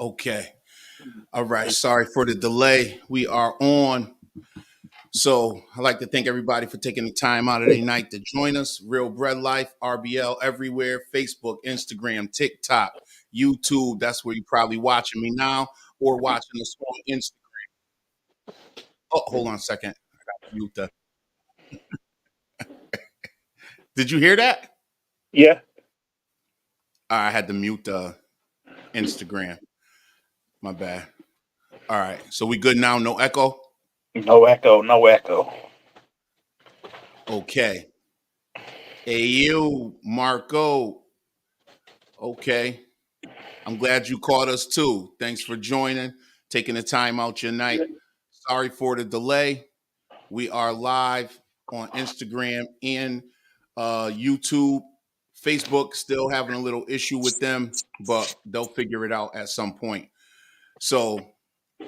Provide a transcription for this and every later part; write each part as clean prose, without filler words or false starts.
Okay. All right. Sorry for the delay. We are on. So I'd like to thank everybody for taking the time out of their night to join us. Real Bread Life, RBL everywhere, Facebook, Instagram, TikTok, YouTube. That's where you're probably watching me now or watching us on Instagram. Oh, hold on a second. I got to mute the. Did you hear that? Yeah. I had to mute the Instagram. My bad. All right. So we good now? No echo? No echo. No echo. Okay. Hey, you, Marco. Okay. I'm glad you caught us too. Thanks for joining, taking the time out your night. Sorry for the delay. We are live on Instagram and YouTube. Facebook still having a little issue with them, but they'll figure it out at some point. So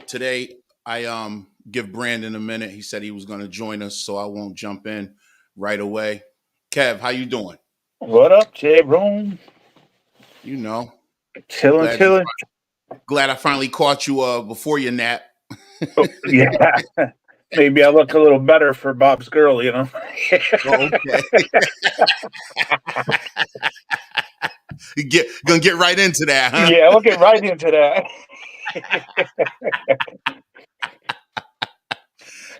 today I give Brandon a minute. He said he was going to join us, so I won't jump in right away. Kev, how you doing? What up, J Room? You know, Chilling, glad you chilling. glad I finally caught you before your nap. Oh, yeah. Maybe I look a little better for Bob's girl, you know? Oh, okay. Gonna get right into that, huh? Yeah, we'll get right into that.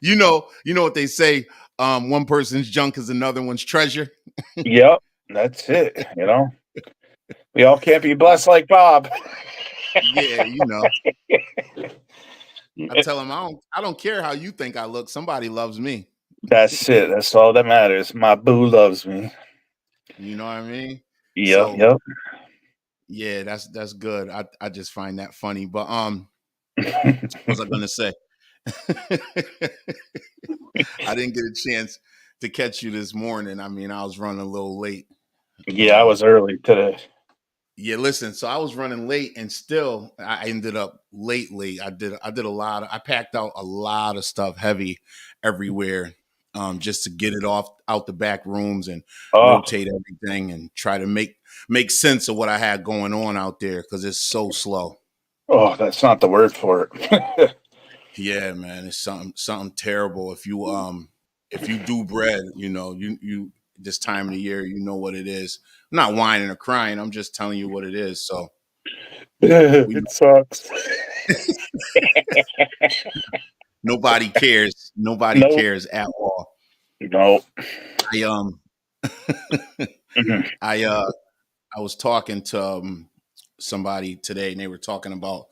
You know what they say. One person's junk is another one's treasure. Yep, that's it, you know? We all can't be blessed like Bob. Yeah, you know. I tell him I don't care how you think I look. Somebody loves me. That's it. That's all that matters. My boo loves me. You know what I mean? Yep, So yep. yeah, that's good. I just find that funny. But what was I gonna say? I didn't get a chance to catch you this morning. I mean, I was running a little late. Yeah, I was early today. Yeah, listen. So I was running late, and still I ended up late. I did a lot. I packed out a lot of stuff, heavy, everywhere, just to get it off out the back rooms and Oh, rotate everything and try to make sense of what I had going on out there because it's so slow. oh, that's not the word for it. Yeah, man, it's something terrible. If you do bread, you this time of the year, you know what it is. I'm not whining or crying. I'm just telling you what it is. So we It sucks. nobody cares. Nobody No, cares at all. no. I Mhm. I I was talking to somebody today, and they were talking about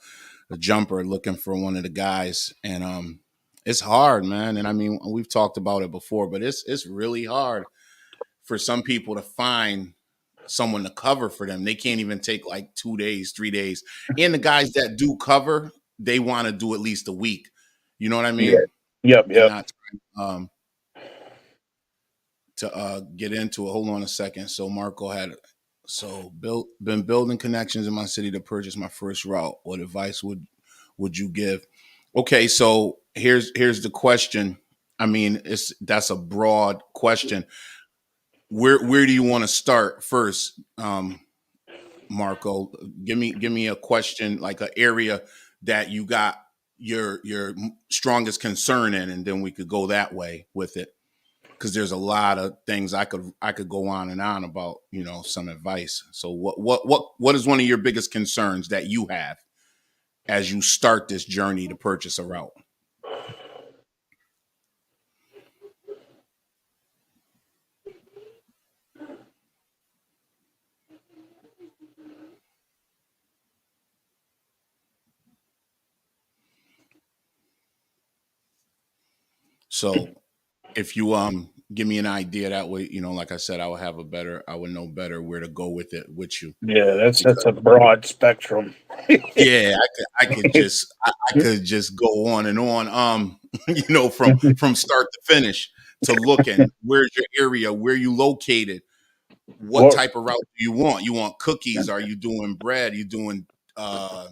a jumper looking for one of the guys, and it's hard, man. And I mean, we've talked about it before, but it's really hard for some people to find someone to cover for them. They can't even take like 2 days, 3 days. And the guys that do cover, they want to do at least a week. You know what I Yeah. mean? Yep, They're yep. not trying to get into it. Hold on a second. So Marco had been building connections in my city to purchase my first route. What advice would you give? Okay, so here's the question. I mean, that's a broad question. Where do you want to start first, Marco? Give me a question, like an area that you got your strongest concern in, and then we could go that way with it. Because there's a lot of things I could go on and on about, some advice. So what is one of your biggest concerns that you have as you start this journey to purchase a route? So if you give me an idea that way, like I said, I would know better where to go with it with you. Yeah, that's Because a broad spectrum. yeah, I could just go on and on. From start to finish to looking. Where's your area? Where you located? What What type of route do you want? You want cookies? Are you doing bread? Are you doing uh,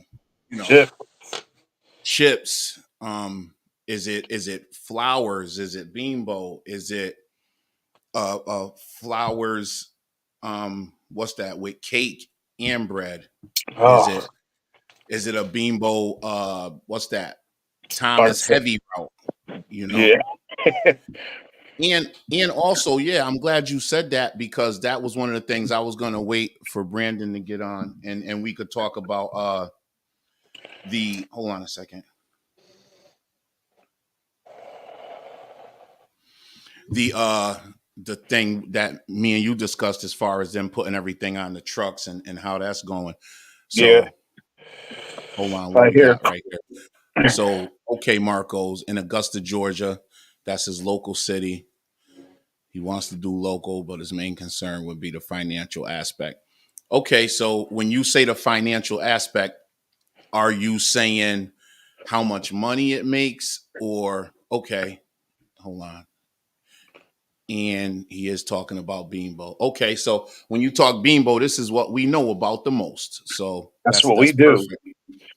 you know, shit? chips? Is it flowers? Is it beanbo? Is it flowers? What's that with cake and bread? Is Oh, it? Is it a Beambo? What's that? Thomas Parts. heavy route, you know? Yeah. And also, yeah, I'm glad you said that because that was one of the things I was gonna wait for Brandon to get on and we could talk about the hold on a second. The thing that me and you discussed as far as them putting everything on the trucks and how that's going. Yeah. So hold on, what Right we here. got right here. So okay, Marco's in Augusta, Georgia. That's his local city. He wants to do local, but his main concern would be the financial aspect. Okay, so when you say the financial aspect, are you saying how much money it makes? Or, okay, hold on. And he is talking about Beambo. Okay, so when you talk Beambo, this is what we know about the most. So That's what we that's do. perfect.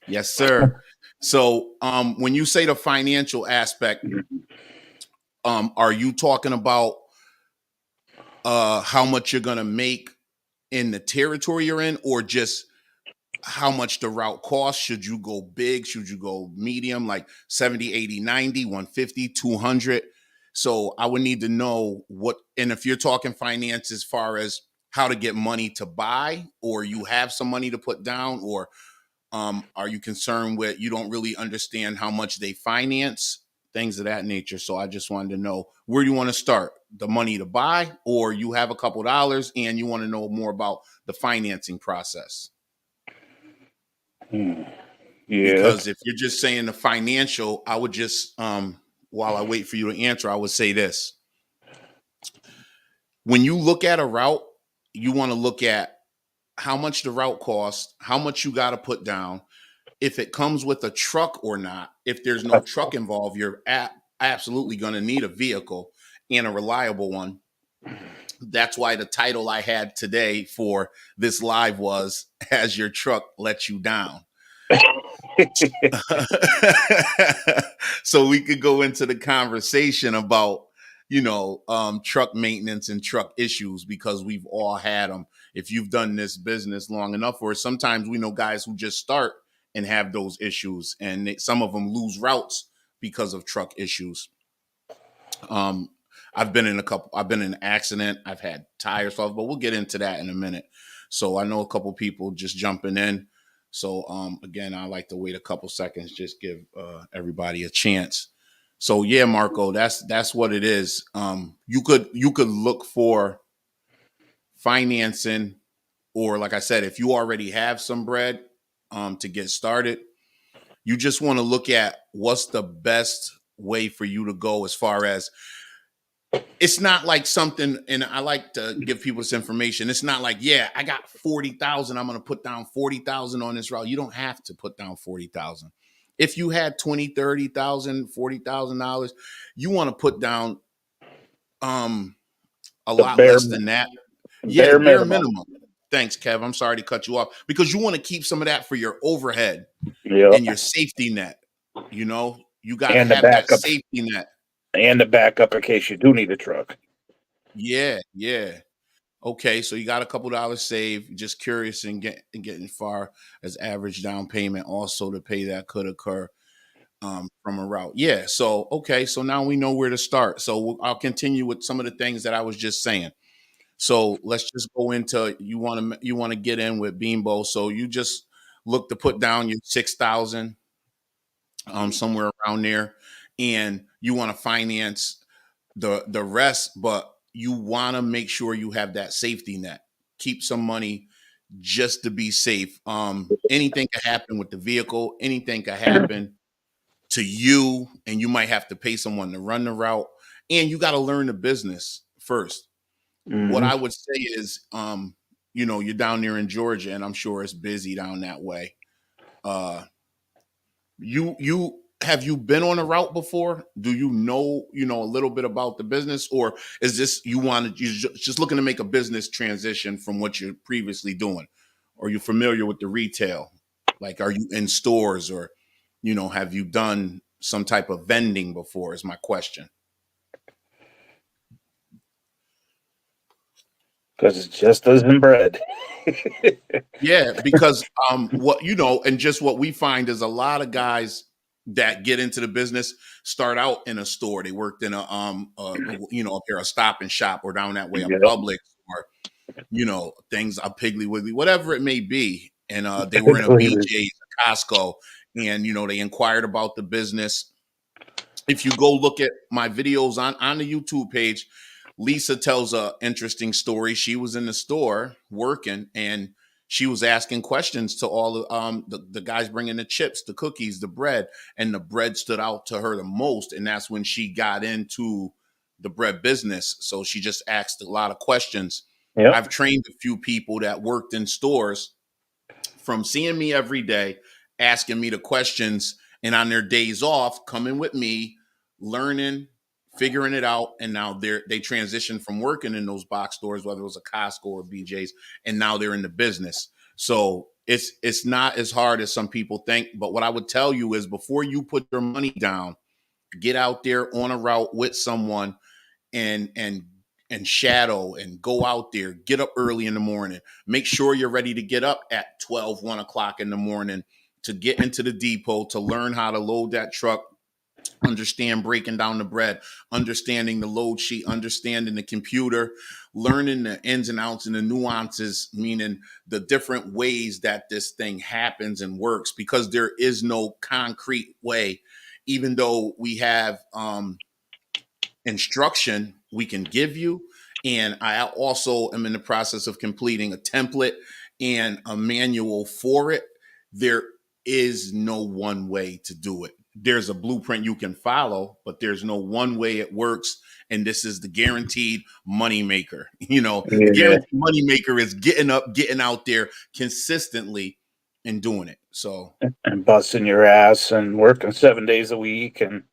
Yes, sir. So when you say the financial aspect, are you talking about how much you're gonna make in the territory you're in, or just how much the route costs? Should you go big? Should you go medium, like 70, 80, 90, 150, 200? So I would need to know what, and if you're talking finance as far as how to get money to buy, or you have some money to put down, or are you concerned with you don't really understand how much they finance, things of that nature? So I just wanted to know where you want to start, the money to buy, or you have a couple dollars and you want to know more about the financing process. Yeah. Because if you're just saying the financial, I would just while I wait for you to answer, I would say this. When you look at a route, you want to look at how much the route costs, how much you got to put down, if it comes with a truck or not. If there's no truck involved, you're absolutely going to need a vehicle and a reliable one. That's why the title I had today for this live was "Has Your Truck Let You Down?" So we could go into the conversation about truck maintenance and truck issues, because we've all had them. If you've done this business long enough, or sometimes we know guys who just start and have those issues, and some of them lose routes because of truck issues. um I've been in an accident, I've had tires off, but we'll get into that in a minute. So I know a couple people just jumping in. So again, I like to wait a couple seconds, just give everybody a chance. So yeah, Marco, that's what it is. You could look for financing, or like I said, if you already have some bread to get started, you just want to look at what's the best way for you to go. As far as, it's not like something, and I like to give people this information. It's not like, yeah, I got 40,000, I'm going to put down 40,000 on this route. You don't have to put down 40,000. If you had 20, 30,000, $40,000, you want to put down um a The lot bare less than that. Yeah, the bare bare minimum. minimum. Thanks, Kev. I'm sorry to cut you off, because you want to keep some of that for your overhead Yep. and your safety net. You got to And the have that backup safety net. in case you do need a truck. Yeah, yeah. Okay, so you got a couple dollars saved. Just curious and getting far as average down payment also to pay that could occur from a route. Yeah. So okay, so now we know where to start. So I'll continue with some of the things that I was just saying. So let's just go into, you want to get in with Beambo. So you just look to put down your 6,000, somewhere around there, and you want to finance the rest, but you want to make sure you have that safety net. Keep some money just to be safe. Anything can happen with the vehicle, anything can happen to you, and you might have to pay someone to run the route. And you got to learn the business first. What Mm-hmm. I would say is, you're down there in Georgia, and I'm sure it's busy down that way. Uh, you have you been on a route before? Do you know a little bit about the business, or is this you just looking to make a business transition from what you're previously doing? Or you familiar with the retail? Like, are you in stores, or have you done some type of vending before? Is my question. Because it just doesn't bread. Yeah, because what you know, and just what we find is a lot of guys that get into the business start out in a store. They worked in up here a Stop and Shop or down that way a Yep. Publix or things a Piggly Wiggly, whatever it may be. And they were in a BJ's, a Costco, and they inquired about the business. If you go look at my videos on the YouTube page, Lisa tells a interesting story. She was in the store working, and she was asking questions to all the guys bringing the chips, the cookies, the bread, and the bread stood out to her the most, and that's when she got into the bread business. So she just asked a lot of questions. Yep. I've trained a few people that worked in stores from seeing me every day, asking me the questions, and on their days off, coming with me, learning, figuring it out, and now they transition from working in those box stores, whether it was a Costco or BJ's, and now they're in the business. So it's not as hard as some people think. But what I would tell you is before you put your money down, get out there on a route with someone and shadow and go out there, get up early in the morning, make sure you're ready to get up at 1 o'clock in the morning to get into the depot, to learn how to load that truck, understand breaking down the bread, understanding the load sheet, understanding the computer, learning the ins and outs and the nuances, meaning the different ways that this thing happens and works, because there is no concrete way. Even though we have instruction we can give you. And I also am in the process of completing a template and a manual for it. There is no one way to do it. There's a blueprint you can follow, but there's no one way it works. And this is the guaranteed money maker. The Yeah. guaranteed money maker is getting up, getting out there consistently and doing it. So, And busting your ass and working 7 days a week, and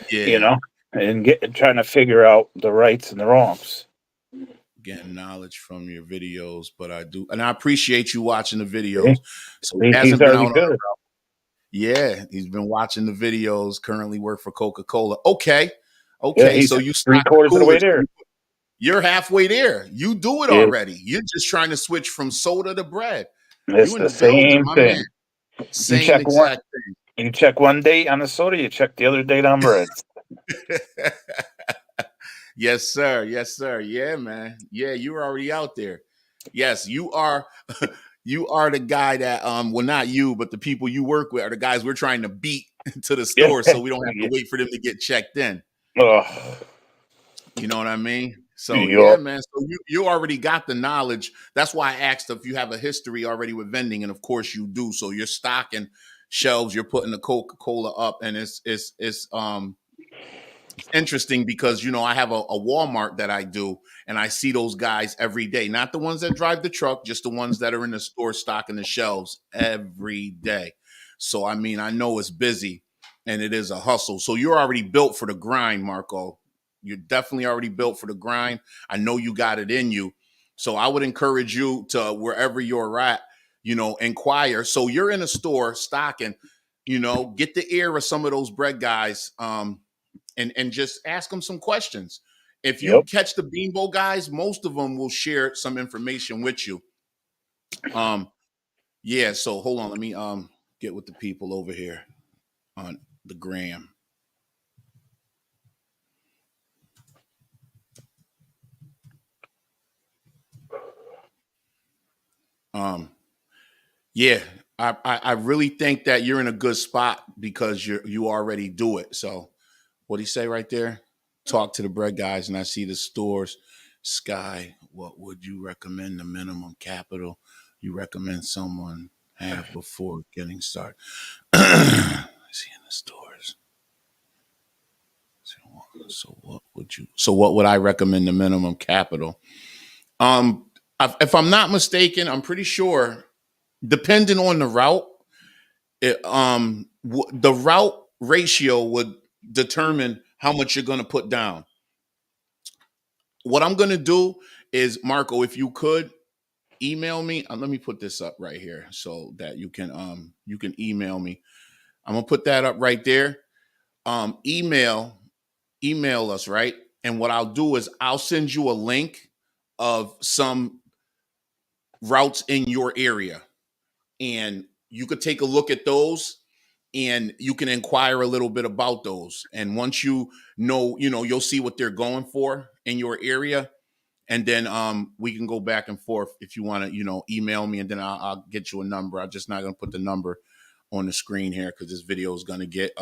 you yeah, know, and trying to figure out the rights and the wrongs. getting knowledge from your videos, but I do, and I appreciate you watching the videos. See? So he He's hasn't been already out on. good. Yeah, he's been watching the videos. Currently work for Coca-Cola. Okay, Yeah, okay. he's So you three stock the quarters of the cooler. way So there. you're halfway there. You do it Yeah, already. You're just trying to switch from soda to bread. it's You in the the building, same my man. thing. You Same check one. exact You check one date on the soda. You check the other date on breads. thing. Yes, sir. Yes, sir. Yeah, man. Yeah, you're already out there. Yes, you are. You are the guy that well, not you, but the people you work with are the guys we're trying to beat to the Yeah. store so we don't have to Yeah. wait for them to get checked in. Ugh. You know what I mean? So yeah, Yup. man. So you already got the knowledge. That's why I asked if you have a history already with vending, and of course you do. So you're stocking shelves, you're putting the Coca-Cola up, and it's interesting because I have a Walmart that I do, and I see those guys every day. Not the ones that drive the truck, just the ones that are in the store stocking the shelves every day. So I mean, I know it's busy and it is a hustle. So you're already built for the grind, Marco. You're definitely already built for the grind. I know you got it in you. So I would encourage you to wherever you're at, inquire. So you're in a store stocking, get the ear of some of those bread guys. And just ask them some questions. If you Yep. catch the Beanbo guys, most of them will share some information with you. Um, yeah. So hold on, let me get with the people over here on the gram. Um, yeah, I really think that you're in a good spot because you already do it. So what do you say right there? Talk to the bread guys, and I see the stores. Sky, what would you recommend the minimum capital you recommend someone have before getting started? See in the stores. So what would I recommend the minimum capital? Um, if I'm not mistaken, I'm pretty sure, depending on the route, the route ratio would determine how much you're going to put down. What I'm going to do is, Marco, if you could email me, let me put this up right here so that you can email me. I'm gonna put that up right there. Um, email email us, right? And what I'll do is I'll send you a link of some routes in your area, and you could take a look at those, and you can inquire a little bit about those. And once you'll see what they're going for in your area. And then we can go back and forth if you want to, email me, and then I'll get you a number. I'm just not going to put the number on the screen here because this video is going to get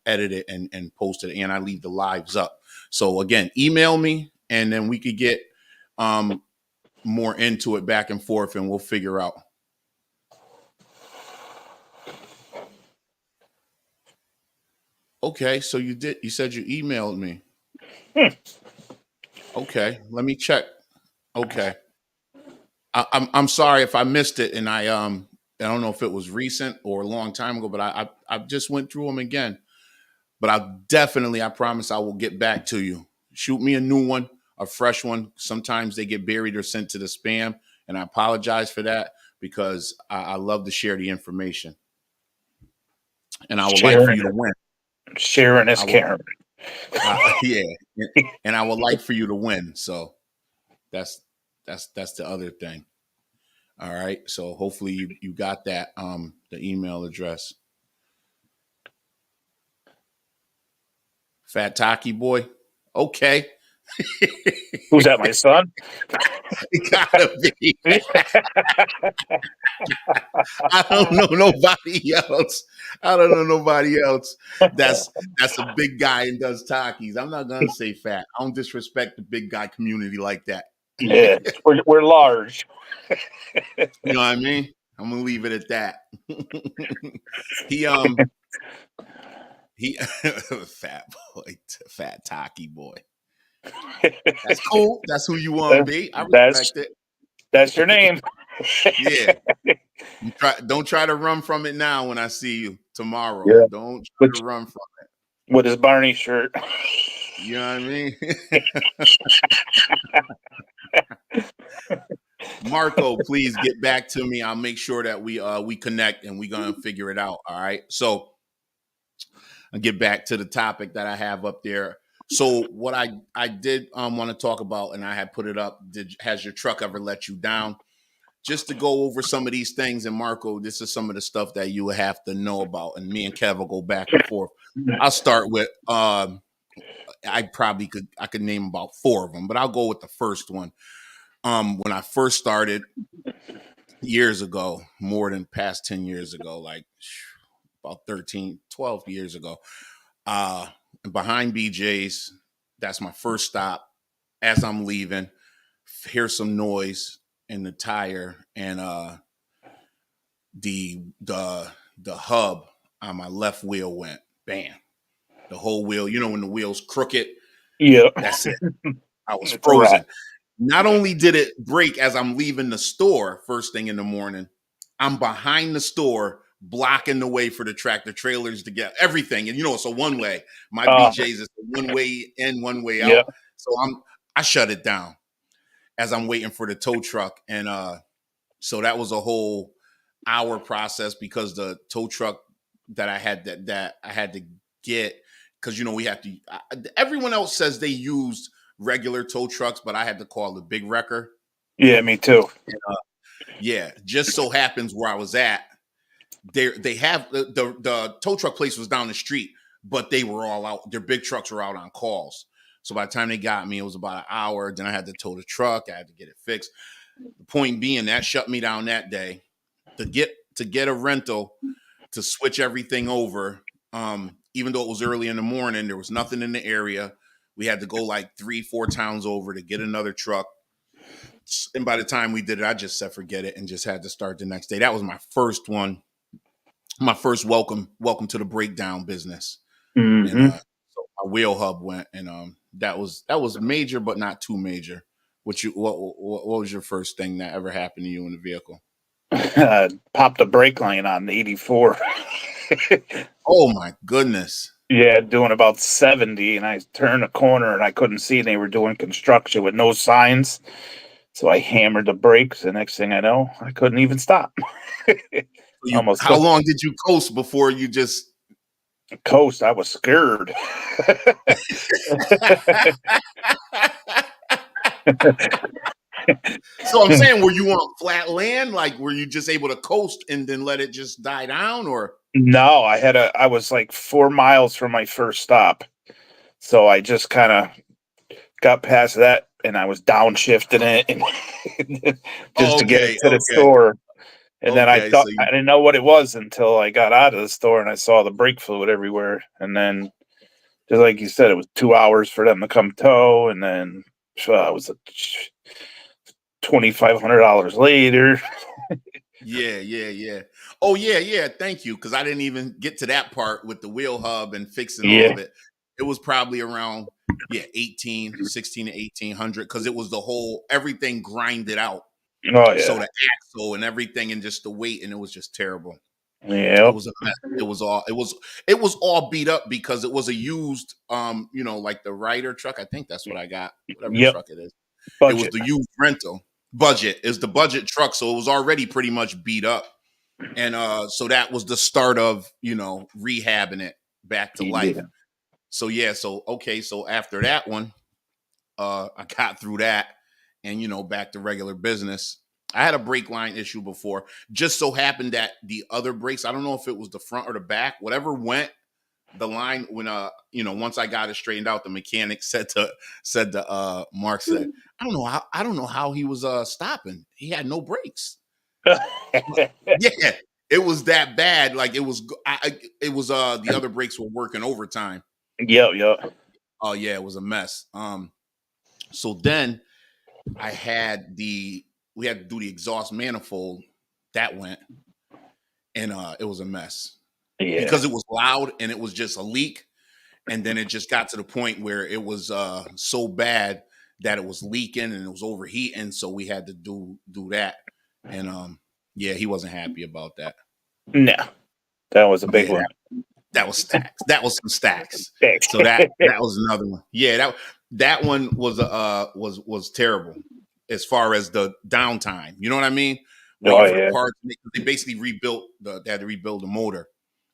edited and posted, and I leave the lives up. So again, email me, and then we could get more into it back and forth, and we'll figure out. Okay, so you said you emailed me. Okay, let me check. Okay. I'm sorry if I missed it, and I don't know if it was recent or a long time ago, but I just went through them again. But I promise I will get back to you. Shoot me a new one, a fresh one. Sometimes they get buried or sent to the spam, and I apologize for that because I love to share the information, and I would like for you to win. Sharing is caring. Yeah, and I would like for you to win. So that's the other thing. All right. So hopefully you got that, the email address. Fat Taki boy. Okay. Who's that, my son? It gotta be. I don't know nobody else. That's a big guy and does Takis. I'm not gonna say fat. I don't disrespect the big guy community like that. Yeah, we're large. You know what I mean? I'm gonna leave it at that. He fat boy, fat Taki boy. That's cool. That's who you want to be. I respect it. That's your name. Yeah. Don't try to run from it now when I see you tomorrow. Yeah. Don't try to run from it. With his Barney shirt. You know what I mean? Marco, please get back to me. I'll make sure that we connect and we're gonna figure it out. All right. So I'll get back to the topic that I have up there. So what I did want to talk about, and I had put it up, has your truck ever let you down? Just to go over some of these things. And Marco, this is some of the stuff that you have to know about. And me and Kev will go back and forth. I'll start with, I could name about 4 of them, but I'll go with the first one. When I first started years ago, more than past 10 years ago, like about 13, 12 years ago, behind BJ's, that's my first stop. As I'm leaving, hear some noise in the tire, and the hub on my left wheel went bam. The whole wheel, when the wheel's crooked, yeah, that's it. I was frozen. Not only did it break as I'm leaving the store first thing in the morning, I'm behind the store blocking the way for the tractor trailers to get everything. And it's a one way. My BJ's is one way in, one way out. Yeah. So I shut it down as I'm waiting for the tow truck. And so that was a whole hour process because the tow truck that I had that I had to get, because we have to, everyone else says they used regular tow trucks, but I had to call the big wrecker. Yeah, me too. And, yeah, just so happens where I was at, they have the tow truck place was down the street, but they were all out. Their big trucks were out on calls. So by the time they got me, it was about an hour. Then I had to tow the truck. I had to get it fixed. The point being, that shut me down that day. To get a rental to switch everything over, even though it was early in the morning, there was nothing in the area. We had to go like 3-4 towns over to get another truck. And by the time we did it, I just said forget it and just had to start the next day. That was my first one. My first welcome to the breakdown business. Mm-hmm. And so my wheel hub went, and that was major, but not too major. What was your first thing that ever happened to you in the vehicle? Popped a brake line on the 84. Oh my goodness. Yeah, doing about 70, and I turned a corner and I couldn't see, and they were doing construction with no signs. So I hammered the brakes. The next thing I know, I couldn't even stop. How long did you coast before you just coast? I was scared. So I'm saying, were you on flat land? Like, were you just able to coast and then let it just die down, or? No, I was like 4 miles from my first stop. So I just kind of got past that and I was downshifting it and just to get it Okay, to the okay, store. And then I okay. thought So I you, didn't know what it was until I got out of the store and I saw the brake fluid everywhere. And then, just like you said, it was 2 hours for them to come tow. And then it was $2,500 later. yeah, yeah, yeah. Oh, yeah, yeah. Thank you, because I didn't even get to that part with the wheel hub and fixing all Yeah. of it. It was probably around 16 to 1800, because it was the whole everything grinded out. Oh So yeah. the axle and everything and just the weight, and it was just terrible. It Yep. was a mess. It was all beat up because it was a used like the Ryder truck. I think that's what I got, whatever Yep. truck it is. It was Budget. the used rental. Budget is the budget truck, so it was already pretty much beat up. And so that was the start of, rehabbing it back to life. Yeah. So yeah, so okay, so after that one, I got through that and back to regular business. I had a brake line issue before. Just so happened that the other brakes, I don't know if it was the front or the back, whatever went, the line when once I got it straightened out, the mechanic said to Mark, said, I don't know how he was stopping. He had no brakes. Yeah, it was that bad. Like it was the other brakes were working overtime. Yep. Yep. Oh yeah, it was a mess. So then I had the we had to do the exhaust manifold. That went, and it was a mess Yeah. because it was loud and it was just a leak. And then it just got to the point where it was so bad that it was leaking and it was overheating. So we had to do that. And yeah, he wasn't happy about that. No, that was a big Yeah, one. that was stacks. That was some stacks. So that was another one. Yeah, that one was terrible as far as the downtime. You know what I mean? Oh Waiting for the yeah. parts. They basically they had to rebuild the motor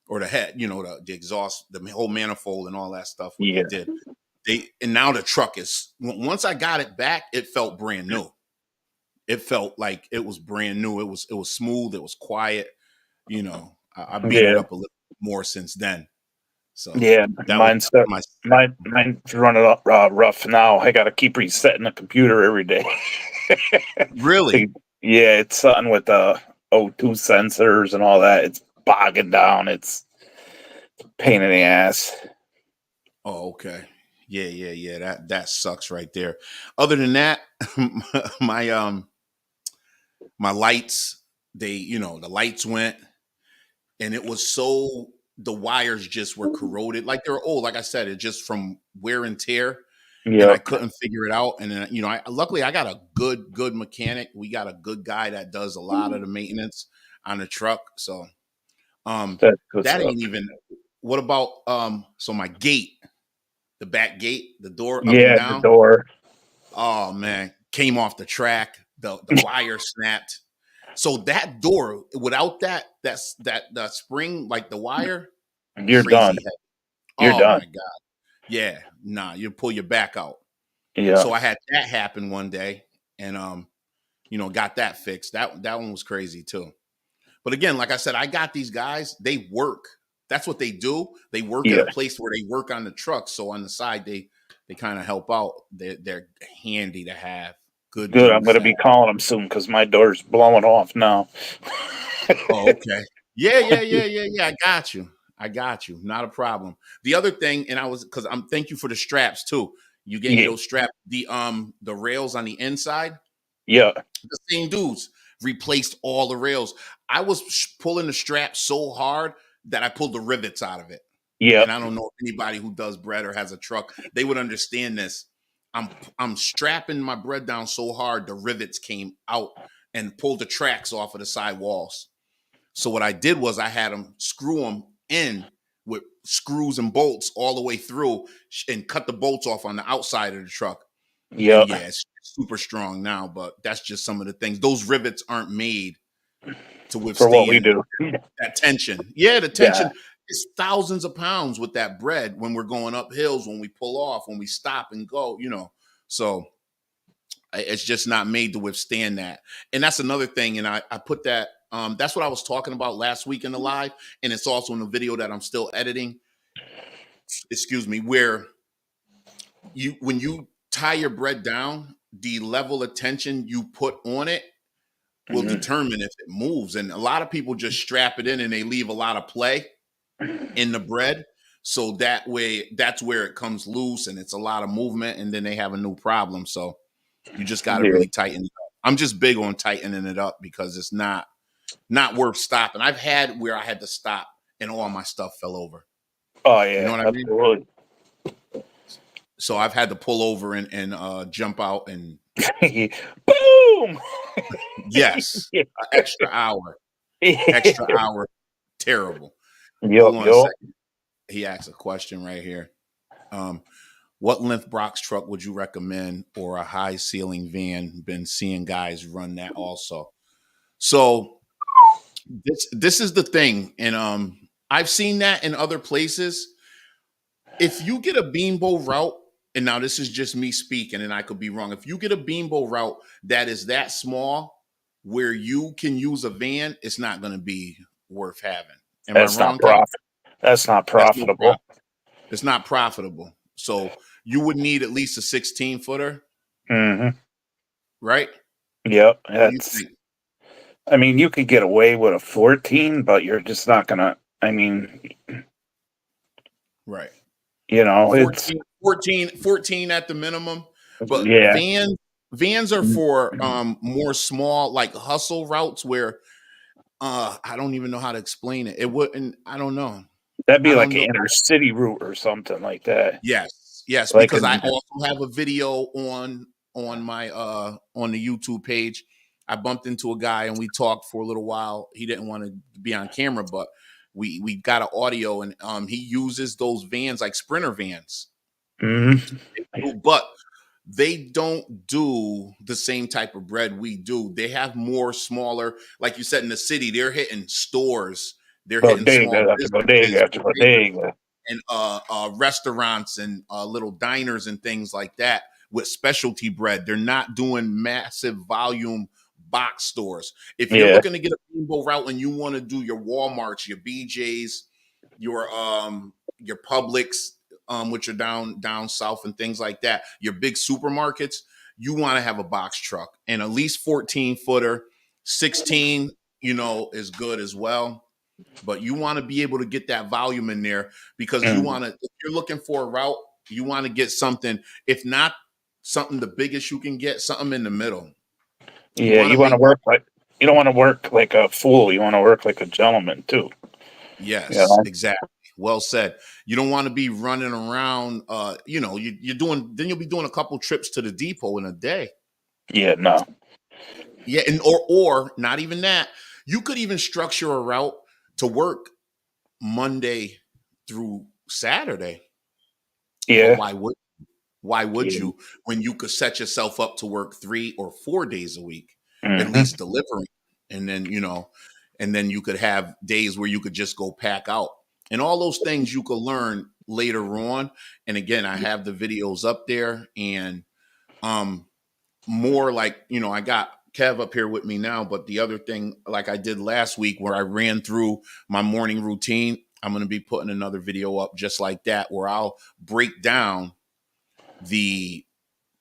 or the head. The exhaust, the whole manifold, and all that stuff. What they Yeah. did. And now the truck is. Once I got it back, it felt brand new. It felt like it was brand new. It was smooth. It was quiet. I beat it Yeah. up a little more since then. So Yeah. that was Mine's stuck. my Mine's running up rough now. I got to keep resetting the computer every day. really. Yeah, it's something with the O2 sensors and all that. It's bogging down. It's a pain in the ass. Oh, okay. Yeah, yeah, yeah. That sucks right there. Other than that, my my lights, the lights went, and it was so the wires just were corroded. Like they're old. Like I said, it just from wear and tear. And I Yep. couldn't figure it out. And then, luckily I got a good mechanic. We got a good guy that does a lot of the maintenance on the truck. So That's what's that up. ain't even. What about so my gate, the back gate, the door up and Yeah, the down? door. Oh man, came off the track. The wire snapped. So that door, without that spring, like the wire, You're done. crazy heavy. You're Oh done. my god. Yeah, nah, you pull your back out. Yeah. So I had that happen one day, and got that fixed. That one was crazy too. But again, like I said, I got these guys. They work. That's what they do. They work at Yeah. a place where they work on the truck. So on the side, they kind of help out. They're handy to have. Good Good. I'm dudes going to to have. be calling them soon because my door's blowing off now. Oh, okay. Yeah, yeah, yeah, yeah, yeah. I got you. I got you. Not a problem. The other thing, and I was because I'm thank you for the straps too. You gave me Yeah. those straps, the rails on the inside. Yeah. The same dudes replaced all the rails. I was pulling the strap so hard that I pulled the rivets out of it. Yeah. And I don't know if anybody who does bread or has a truck, they would understand this. I'm strapping my bread down so hard the rivets came out and pulled the tracks off of the side walls. So what I did was I had them screw them in with screws and bolts all the way through and cut the bolts off on the outside of the truck. And Yeah. yeah, it's super strong now, but that's just some of the things. Those rivets aren't made to For what we withstand do. that tension. Yeah, the Yeah. tension is thousands of pounds with that bread when we're going up hills, when we pull off, when we stop and go, So It's just not made to withstand that. And that's another thing. And I put that. That's what I was talking about last week in the live, and it's also in the video that I'm still editing. Excuse me, where when you tie your bread down, the level of tension you put on it will Mhm. determine if it moves. And a lot of people just strap it in and they leave a lot of play in the bread. So that way, that's where it comes loose and it's a lot of movement, and then they have a new problem. So you just got to Yeah. really tighten it up. I'm just big on tightening it up because it's not worth stopping. I've had where I had to stop and all my stuff fell over. Oh You know yeah, what I mean? absolutely. So I've had to pull over and jump out and Boom. yes, Yeah. extra hour, terrible. Hold Yup, on a yup. second. He asks a question right here. What length box truck would you recommend, or a high ceiling van? Been seeing guys run that also. So this is the thing, and I've seen that in other places. If you get a beambo route, and now this is just me speaking, and I could be wrong. If you get a beambo route that is that small, where you can use a van, it's not going to be worth having. Am I That's not wrong, Kevin? profit. That's not That's no profitable. profit. It's not profitable. So you would need at least a 16 footer, Hmm. right? Yep. What do you That's. think? I mean, you could get away with a 14, but you're just not gonna. I mean, Right. it's 14 at the minimum. But yeah. vans are for more small, like hustle routes where I don't even know how to explain it. It wouldn't, I don't know. That'd be I like don't an know. inner city route or something like that. Yes, Like because I an also have a video on my on the YouTube page. I bumped into a guy and we talked for a little while. He didn't want to be on camera, but we got an audio, and he uses those vans like sprinter vans. Mhm. But they don't do the same type of bread we do. They have more smaller, like you said, in the city, they're hitting stores, they're hitting bodega small after bodega businesses, after bodega. and restaurants and little diners and things like that with specialty bread. They're not doing massive volume box stores. If you're Yeah. looking to get a Bimbo route and you want to do your Walmarts, your BJ's, your Publix, which are down south and things like that, your big supermarkets, you want to have a box truck and at least 14 footer, 16, is good as well, but you want to be able to get that volume in there because Mm. if you're looking for a route, you want to get something, if not something the biggest you can get, something in the middle. You Yeah, want to you want to make, work like you don't want to work like a fool. You want to work like a gentleman too. You yes, know? exactly. Well said. You don't want to be running around. You're doing. Then you'll be doing a couple trips to the depot in a day. Yeah, no. Yeah, and or not even that. You could even structure a route to work Monday through Saturday. But Yeah. why would Yeah. you, when you could set yourself up to work 3 or 4 days a week, at Hmm. least delivering, and then you could have days where you could just go pack out, and all those things you could learn later on. And again, I have the videos up there, and um more like, I got Kev up here with me now, but the other thing, like I did last week where I ran through my morning routine, I'm going to be putting another video up just like that where I'll break down the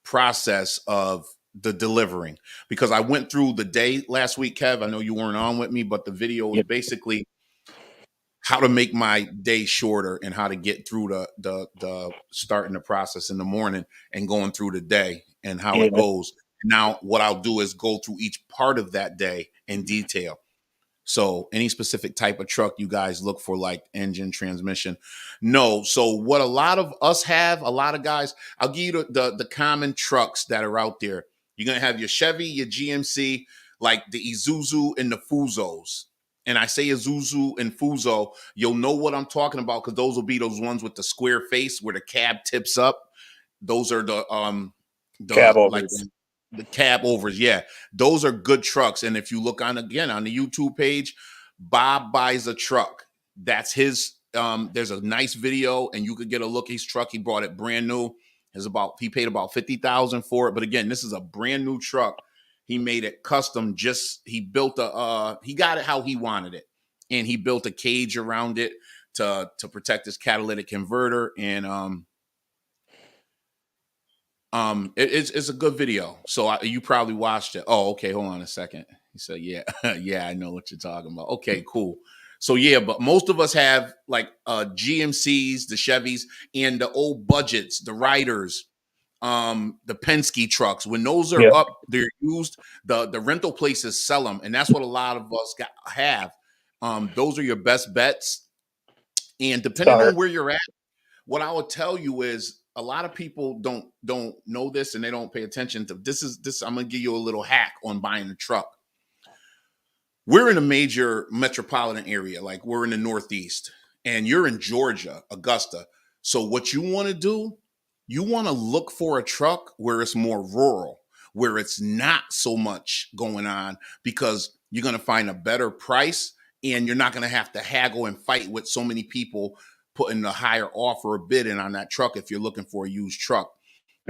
process of the delivering, because I went through the day last week, Kev. I know you weren't on with me, but the video is Yeah. basically how to make my day shorter and how to get through the starting the process in the morning and going through the day and how it Yeah. goes. Now, what I'll do is go through each part of that day in detail. So any specific type of truck you guys look for, like engine, transmission? No. So what a lot of us have, a lot of guys, I'll give you the common trucks that are out there. You're gonna have your Chevy, your GMC, like the Isuzu and the Fuzos. And I say Isuzu and Fuzo, you'll know what I'm talking about because those will be those ones with the square face where the cab tips up. Those are the Cab like overs. the cab overs. Yeah, those are good trucks. And if you look on the YouTube page, Bob buys a truck. That's his. There's a nice video, and you could get a look at his truck. He brought it brand new. He paid about 50,000 for it. But again, this is a brand new truck. He made it custom. He built he got it how he wanted it, and he built a cage around it to protect his catalytic converter. And it's a good video. So you probably watched it. Oh, okay. Hold on a second. He said, "Yeah, yeah, I know what you're talking about." Okay, cool. So yeah, but most of us have like GMCs, the Chevys, and the old budgets, the Riders, the Penske trucks. When those are Yep. up, they're used. The rental places sell them, and that's what a lot of us have. Those are your best bets. And depending Start. on where you're at, what I would tell you is a lot of people don't know this and they don't pay attention to this. I'm gonna give you a little hack on buying a truck. We're in a major metropolitan area, like we're in the Northeast, and you're in Georgia, Augusta. So what you want to do, you want to look for a truck where it's more rural, where it's not so much going on, because you're going to find a better price and you're not going to have to haggle and fight with so many people putting a higher offer or bid in on that truck if you're looking for a used truck.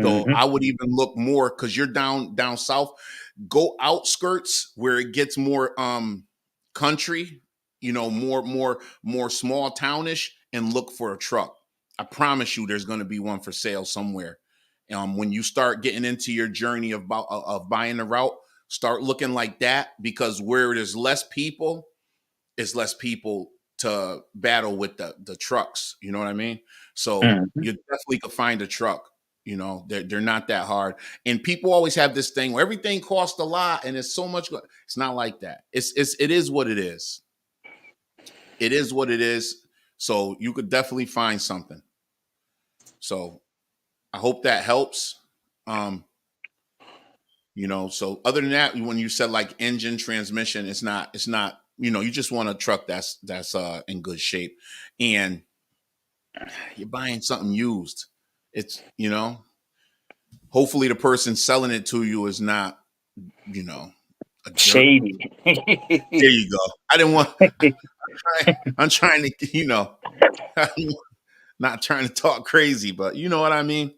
So Mm-hmm. I would even look more, because you're down south. Go outskirts where it gets more country, more small townish, and look for a truck. I promise you, there's going to be one for sale somewhere. When you start getting into your journey of buying a route, start looking like that, because where there's less people, it's less people to battle with the trucks. You know what I mean? So Mm-hmm. you definitely could find a truck. They're not that hard. And people always have this thing where everything costs a lot and it's so much. It's not like that. It is what it is. It is what it is. So you could definitely find something. So I hope that helps. Um, so other than that, when you said like engine, transmission, it's not, you just want a truck that's in good shape, and you're buying something used. It's, hopefully the person selling it to you is not, a jerk. Shady. There you go. I didn't want, I'm trying to, I'm not trying to talk crazy, but you know what I mean?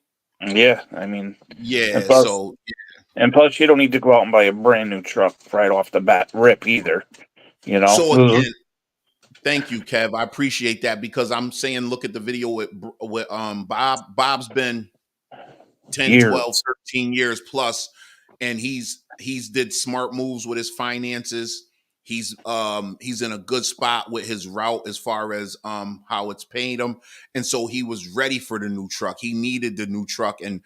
Yeah, I mean, and Yeah. plus, So, you don't need to go out and buy a brand new truck right off the bat, rip either. You know, so again, thank you, Kev. I appreciate that, because I'm saying, look at the video with Bob. Bob's been 10, 12, years. 13 years plus, and he's did smart moves with his finances. He's in a good spot with his route as far as how it's paying him. And so he was ready for the new truck. He needed the new truck. And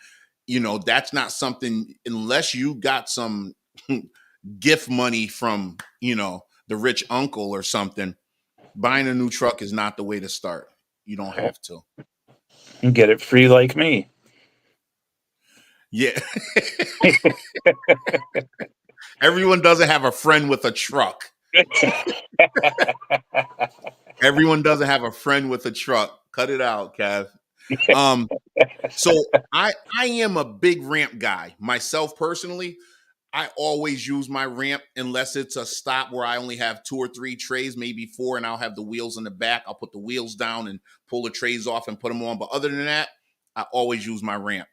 that's not something, unless you got some gift money from, the rich uncle or something. Buying a new truck is not the way to start. You don't have to. You get it free like me. Yeah. Everyone doesn't have a friend with a truck. Everyone doesn't have a friend with a truck. Cut it out, Kev. So I am a big ramp guy myself personally. I always use my ramp unless it's a stop where I only have 2 or 3 trays, maybe 4, and I'll have the wheels in the back. I'll put the wheels down and pull the trays off and put them on. But other than that, I always use my ramp.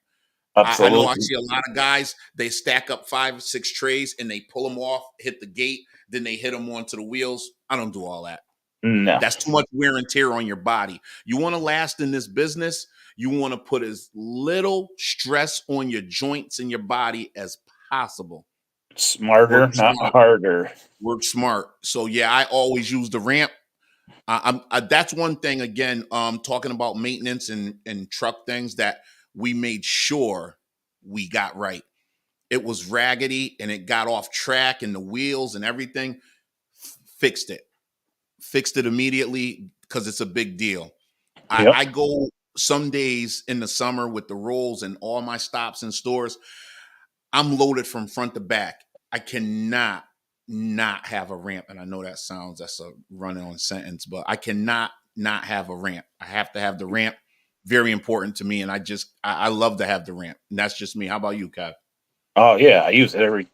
I know I Absolutely. see a lot of guys, they stack up 5 or 6 trays and they pull them off, hit the gate, then they hit them onto the wheels. I don't do all that. No. That's too much wear and tear on your body. You want to last in this business, you want to put as little stress on your joints and your body as possible. Smarter, Work not smart. harder. Work smart. So yeah, I always use the ramp. That's one thing, again, talking about maintenance and truck things that we made sure we got right. It was raggedy and it got off track, and the wheels and everything. Fixed it immediately, because it's a big deal. Yep. I go some days in the summer with the rolls and all my stops in stores. I'm loaded from front to back. I cannot not have a ramp. And I know that's a run-on sentence, but I cannot not have a ramp. I have to have the ramp. Very important to me. And I love to have the ramp. And that's just me. How about you, Kev? Oh yeah, I use it every.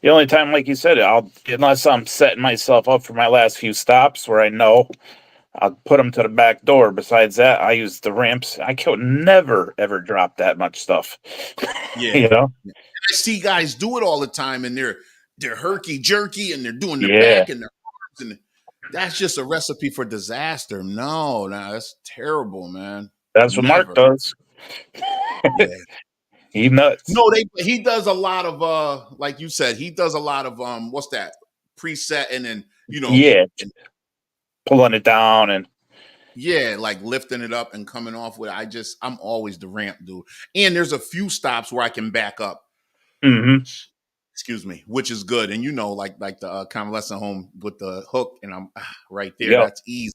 The only time, like you said, unless I'm setting myself up for my last few stops where I know I'll put them to the back door. Besides that, I use the ramps. I could never ever drop that much stuff. Yeah. You know? I see guys do it all the time, and they're herky jerky, and they're doing their Yeah, back and their arms, and that's just a recipe for disaster. No, that's terrible, man. that's what Mark Never. does. Yeah. He nuts. No, he does a lot of like you said, he does a lot of what's that? Preset and then Yeah, and pulling it down and yeah, like lifting it up and coming off with it. I'm always the ramp dude. And there's a few stops where I can back up, hmm excuse me, which is good. And like the convalescent home with the hook, and I'm right there. yep, That's easy.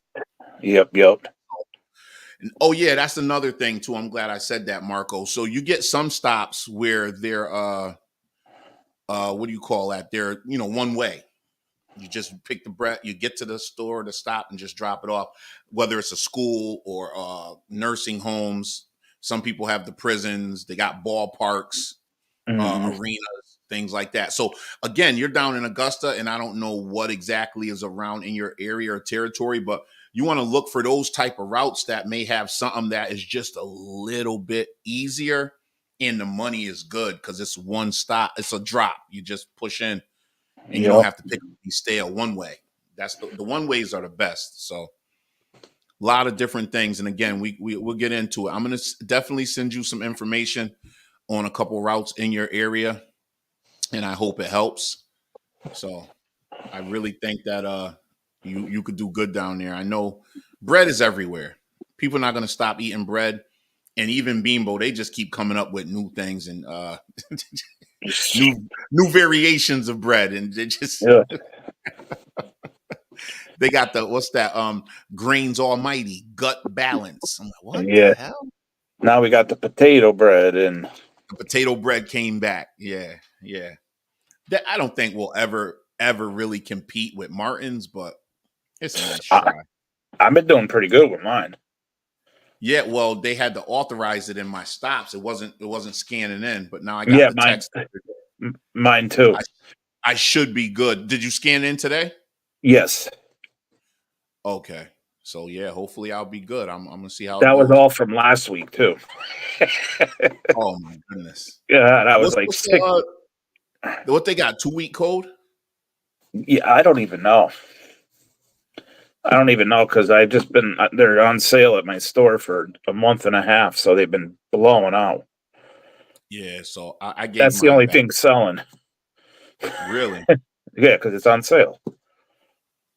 yep. And, oh yeah, that's another thing too. I'm glad I said that, Marco. So you get some stops where they're what do you call that? They're one way. You just pick the breath, you get to the store to stop and just drop it off, whether it's a school or nursing homes. Some people have the prisons, they got ballparks, hmm arenas, things like that. So again, you're down in Augusta, and I don't know what exactly is around in your area or territory, but you want to look for those type of routes that may have something that is just a little bit easier, and the money is good because it's one stop, it's a drop. You just push in, and you don't Yep. have to pick up these stale one way. That's the one ways are the best. So a lot of different things. And again, we'll get into it. I'm going to definitely send you some information on a couple routes in your area, and I hope it helps. So I really think that you could do good down there. I know bread is everywhere. People are not going to stop eating bread, and even Bimbo, they just keep coming up with new things and new variations of bread, and they just Yeah. they got the what's that grains almighty gut balance. I'm like, what the Yeah. hell? Now we got the potato bread and The potato bread came back. Yeah, yeah. That I don't think will ever really compete with Martin's, but it's a nice I, try. I've been doing pretty good with mine. Yeah, well, they had to authorize it in my stops. It wasn't scanning in, but now I got Yeah, the text. mine too. I, I should be good. Did you scan in today? Yes, Okay. So yeah, hopefully I'll be good. I'm gonna see how it that was goes. all from last week too. Oh my goodness. Yeah, that was What's like what's sick. what they got? 2-week code? Yeah, I don't even know. I don't even know because I've just been they're on sale at my store for a month and a half, so they've been blowing out. Yeah. So I gave That's the mine only back. thing selling. Really? Yeah, because it's on sale.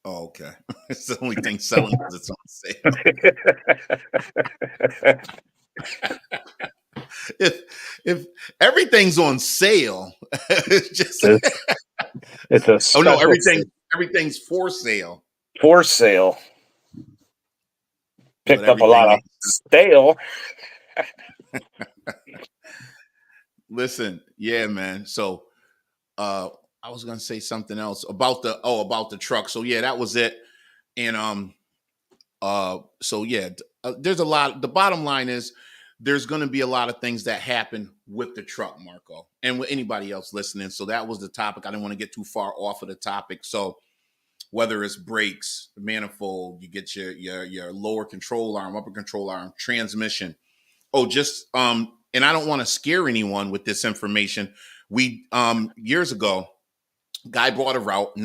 Oh, okay. It's the only thing selling because it's on sale. If everything's on sale, it's just it's, it's a oh no, special everything's for sale, for sale. but Picked up a everything lot of ain't. stale. Listen, yeah, man. So uh I was gonna say something else about the truck. So yeah, that was it. And so yeah, there's a lot. The bottom line is there's going to be a lot of things that happen with the truck, Marco, and with anybody else listening. So that was the topic. I didn't want to get too far off of the topic. So whether it's brakes, manifold, you get your lower control arm, upper control arm, transmission. Oh, just and I don't want to scare anyone with this information. We years ago, guy brought a route,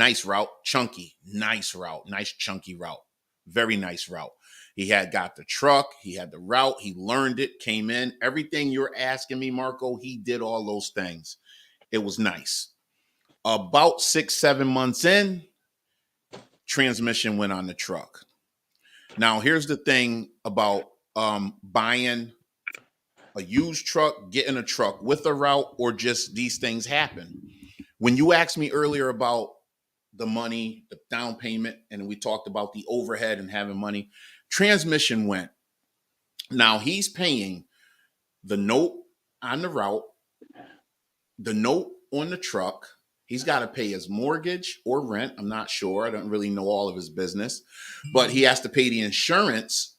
chunky, nice route, nice chunky route, very nice route. He had got the truck, he had the route, he learned it, came in, everything you're asking me, Marco, he did all those things. It was nice. About 6-7 months in, transmission went on the truck. Now, here's the thing about buying a used truck, getting a truck with a route, or just these things happen. When you asked me earlier about the money, the down payment, and we talked about the overhead and having money, transmission went. Now he's paying the note on the route, the note on the truck. He's got to pay his mortgage or rent. I'm not sure. I don't really know all of his business, but he has to pay the insurance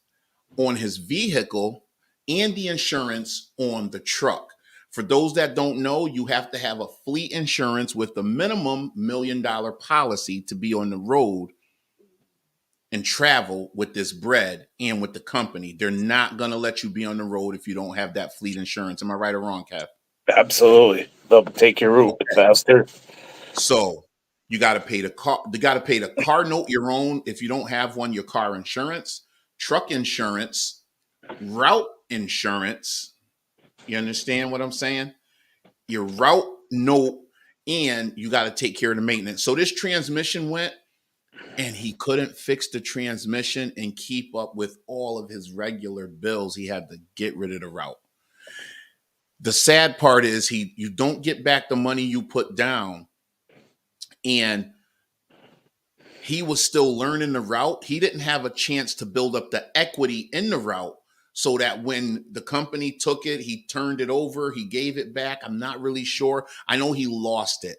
on his vehicle and the insurance on the truck. For those that don't know, you have to have a fleet insurance with a minimum $1 million policy to be on the road and travel with this bread and with the company. They're not going to let you be on the road if you don't have that fleet insurance. Am I right or wrong, Kev? Absolutely. They'll take your route Okay. faster. So you got to pay the car. You got to pay the car note your own. If you don't have one, your car insurance, truck insurance, route insurance. You understand what I'm saying? Your route note, and you got to take care of the maintenance. So this transmission went, and he couldn't fix the transmission and keep up with all of his regular bills. He had to get rid of the route. The sad part is you don't get back the money you put down, and he was still learning the route. He didn't have a chance to build up the equity in the route so that when the company took it, he turned it over, he gave it back. I'm not really sure. I know he lost it,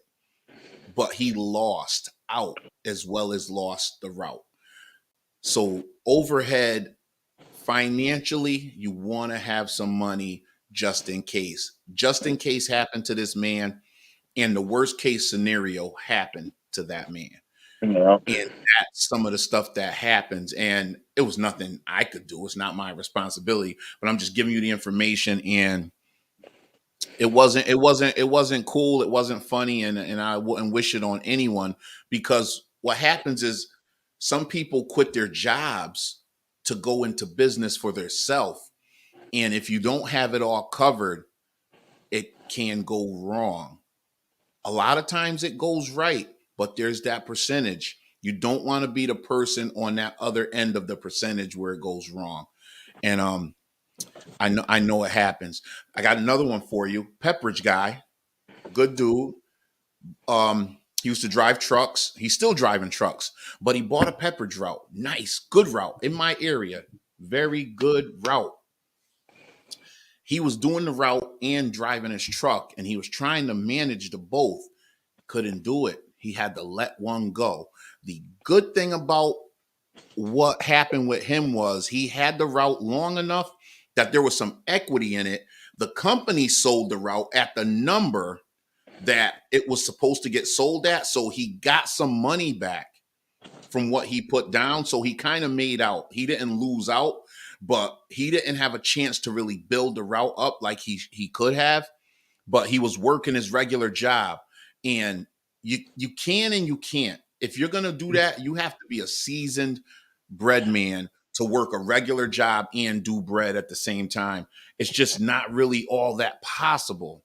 but he lost out as well as lost the route. So overhead, financially, you want to have some money just in case. Just in case happened to this man, and the worst case scenario happened to that man. Yeah. And that's some of the stuff that happens. And it was nothing I could do. It's not my responsibility, but I'm just giving you the information. And it wasn't cool. It wasn't funny. And I wouldn't wish it on anyone, because what happens is some people quit their jobs to go into business for themselves. And if you don't have it all covered, it can go wrong. A lot of times it goes right, but there's that percentage. You don't want to be the person on that other end of the percentage where it goes wrong. And I know it happens. I got another one for you. Pepperidge guy, good dude. He used to drive trucks. He's still driving trucks, but he bought a Pepperidge route. Nice, good route in my area. Very good route. He was doing the route and driving his truck, and he was trying to manage the both. Couldn't do it. He had to let one go. The good thing about what happened with him was he had the route long enough that there was some equity in it. The company sold the route at the number that it was supposed to get sold at. So he got some money back from what he put down. So he kind of made out. He didn't lose out, but he didn't have a chance to really build the route up like he could have. But he was working his regular job. And you can and you can't. If you're gonna do that, you have to be a seasoned bread man to work a regular job and do bread at the same time. It's just not really all that possible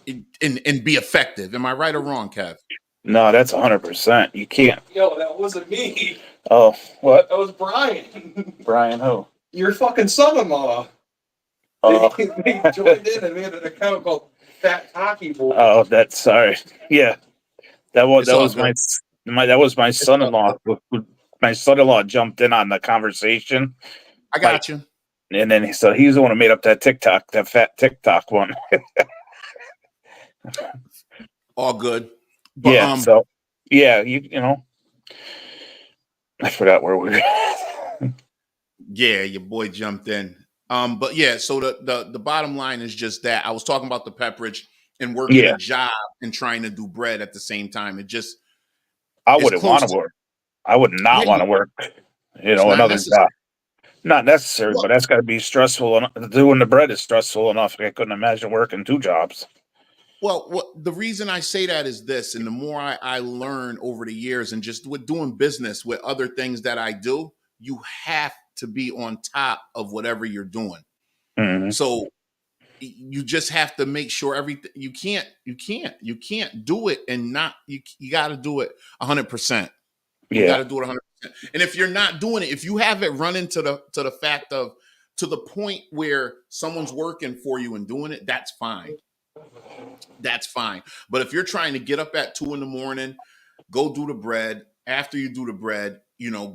and be effective. Am I right or wrong, Kev? No, that's 100%. You can't. Yo, that wasn't me. Oh, what? That was Brian. Brian who? Your fucking son-in-law. Oh. They joined in and made an account called Fat Hockey Boy. Oh, that's sorry. Yeah, that was It's that all was good. my that was my It's all son-in-law. My son-in-law jumped in on the conversation, I got you. and then so he's the one who made up that TikTok, that fat TikTok one. All good. But Yeah. So yeah, you know, I forgot where we were. yeah, your boy jumped in. But yeah, so the bottom line is just that I was talking about the Pepperidge and working a Yeah, job and trying to do bread at the same time. It just I is wouldn't want close to to, work. I would yeah, not want to work. it's not Another necessary. job. Not necessary, Well, but that's got to be stressful. Doing the bread is stressful enough. I couldn't imagine working two jobs. what the reason I say that is this, and the more I learn over the years and just with doing business with other things that I do, you have to be on top of whatever you're doing. Hmm. So you just have to make sure everything you can't do it and not you got to do it 100%. You got Yeah, to do it 100%. And if you're not doing it, if you have it running to the fact of to the point where someone's working for you and doing it, that's fine. That's fine. But if you're trying to get up at 2 a.m, go do the bread, after you do the bread,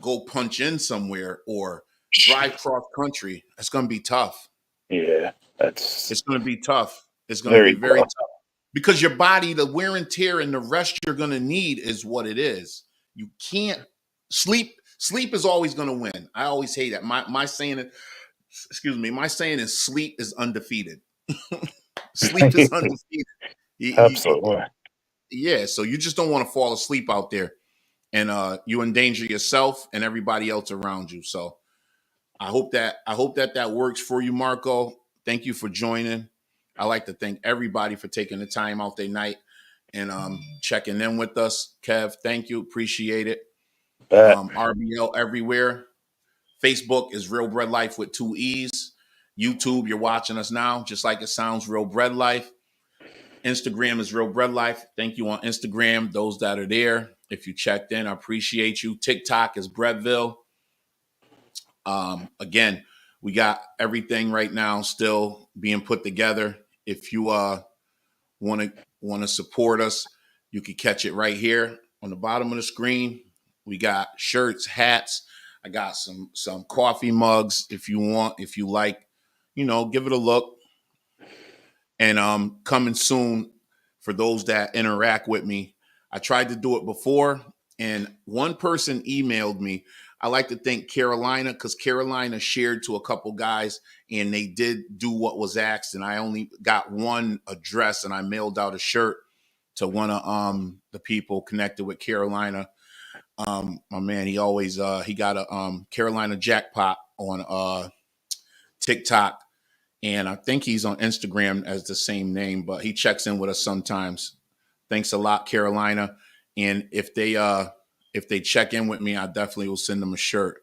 go punch in somewhere or drive cross country, it's going to be tough. yeah, that's It's going to be tough. It's going to be very very tough. tough because your body, the wear and tear and the rest you're going to need is what it is. You can't sleep. Sleep is always going to win. I always hate that. My saying, excuse me, my saying is sleep is undefeated. Sleep is undefeated. Absolutely. Yeah, so you just don't want to fall asleep out there. and you endanger yourself and everybody else around you. So I hope that works for you, Marco. Thank you for joining. I like to thank everybody for taking the time out their night and checking in with us. Kev, thank you. Appreciate it. RBL everywhere. Facebook is Real Bread Life with 2 E's. YouTube, you're watching us now, just like it sounds, Real Bread Life. Instagram is Real Bread Life. Thank you on Instagram, those that are there. If you checked in, I appreciate you. TikTok is Breadville. Again, we got everything right now still being put together. If you want to support us, you can catch it right here on the bottom of the screen. We got shirts, hats. I got some coffee mugs if you want, if you like, give it a look. And coming soon for those that interact with me. I tried to do it before, and one person emailed me. I like to thank Carolina, because Carolina shared to a couple guys, and they did do what was asked. And I only got one address, and I mailed out a shirt to one of the people connected with Carolina. My man, he always he got a Carolina jackpot on TikTok. And I think he's on Instagram as the same name, but he checks in with us sometimes. Thanks a lot, Carolina. And if they check in with me, I definitely will send them a shirt.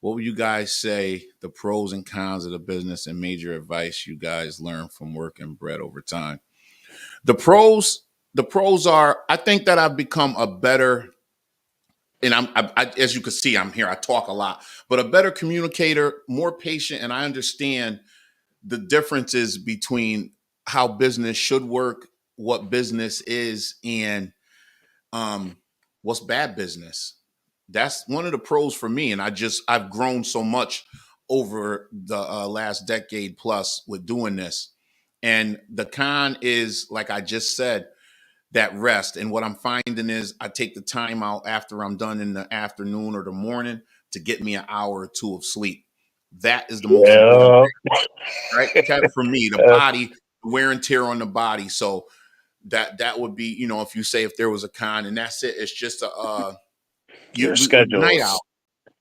What would you guys say the pros and cons of the business and major advice you guys learned from working bread over time? The pros are, I think that I've become a better, and I as you can see, I'm here, I talk a lot, but a better communicator, more patient, and I understand the differences between how business should work, what business is, and what's bad business. That's one of the pros for me. And I've grown so much over the last decade plus with doing this. And the con is, like I just said, that rest. And what I'm finding is I take the time out after I'm done in the afternoon or the morning to get me an hour or two of sleep. That is the most important thing, right? For me, the body, wear and tear on the body. So that would be, if you say if there was a con, and that's it. It's just Your schedule. Night owl.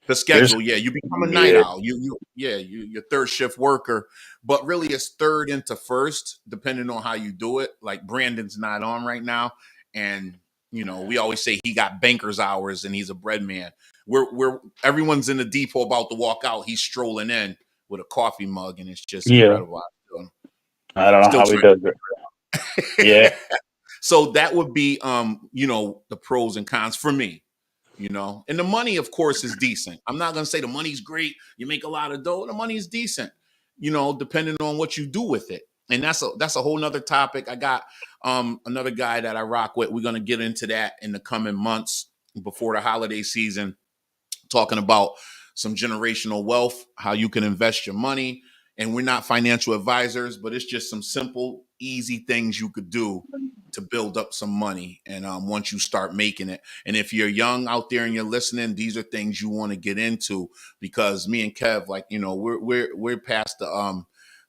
The schedule, you become a night owl. You're third shift worker, but really it's third into first, depending on how you do it. Like Brandon's not on right now, and we always say he got banker's hours and he's a bread man. We're everyone's in the depot about to walk out. He's strolling in with a coffee mug, and it's just incredible. I don't know how he does it. Yeah. So that would be the pros and cons for me. And the money, of course, is decent. I'm not going to say the money's great. You make a lot of dough. The money is decent, depending on what you do with it. And that's a whole nother topic. I got another guy that I rock with. We're going to get into that in the coming months before the holiday season, talking about some generational wealth, how you can invest your money. And we're not financial advisors, but it's just some simple, easy things you could do to build up some money. And once you start making it, and if you're young out there and you're listening, these are things you want to get into, because me and Kev, like, we're past the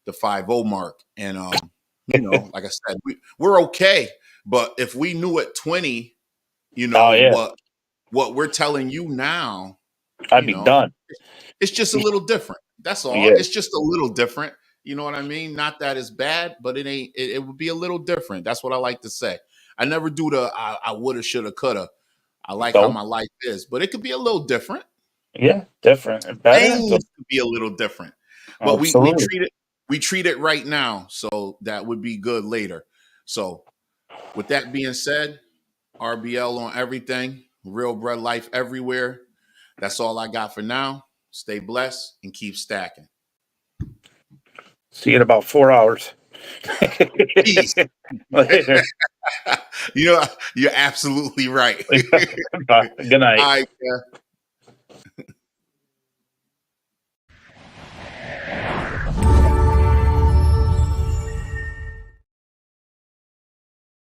5-0 mark. And, like I said, we're okay. But if we knew at 20, what we're telling you now, I'd be done. It's just a little different. That's all. Yeah. It's just a little different. You know what I mean? Not that it's bad, but it ain't. It would be a little different. That's what I like to say. I never do the I woulda, shoulda, coulda. I like how my life is, but it could be a little different. Yeah, different. Things could be a little different, but we treat it right now, so that would be good later. So, with that being said, RBL on everything, Real Bread Life everywhere. That's all I got for now. Stay blessed and keep stacking. See you in about 4 hours. Peace. Later. You're absolutely right. Good night. All right,